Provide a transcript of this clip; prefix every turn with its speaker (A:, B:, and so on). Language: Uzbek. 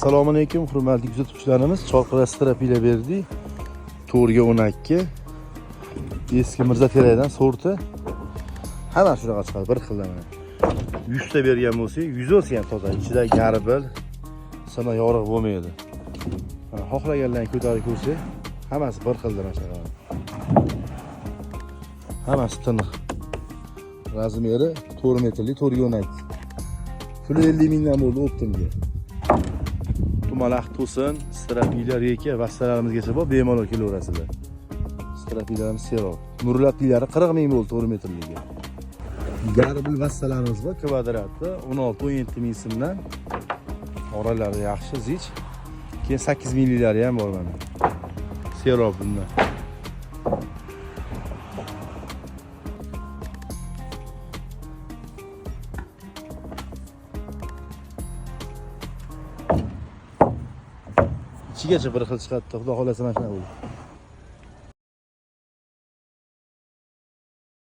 A: Assalomu alaykum, hurmatli kuzatuvchilarimiz. Chorqira strapila berdik. 4 ga 12. Eski Mirza Terakdan sorti. Hamma shunaqa chiqadi, bir xilda mana. 100 ta bergan bo'lsak, 100 olsa ham toza, ichida garbil, sana yorug' bo'lmaydi. Mana xohlaganlarni ko'tarib ko'rsa, hammasi bir xilda mana shunaqa. Hammasi tiniq. Razmeri 4 metrli 4 ga 12. Puli 50 mingdan bo'ldi optimga. Tumalaq to'sin, strapila reka vassalarimizgacha bor, bemalol kelaverasizlar. Strapilarimiz serov. Nurlatlilari 40 ming bo'ldi 4 metrliga. Garbil vassalarimiz bor, kvadratda 16-17 ming so'mdan. Oralari yaxshi, zich. Keyin 8 milllari ham bor mana. Serov bundan. Ichigacha bir xil chiqadi, xudo xolasa mana shunday bo'ldi.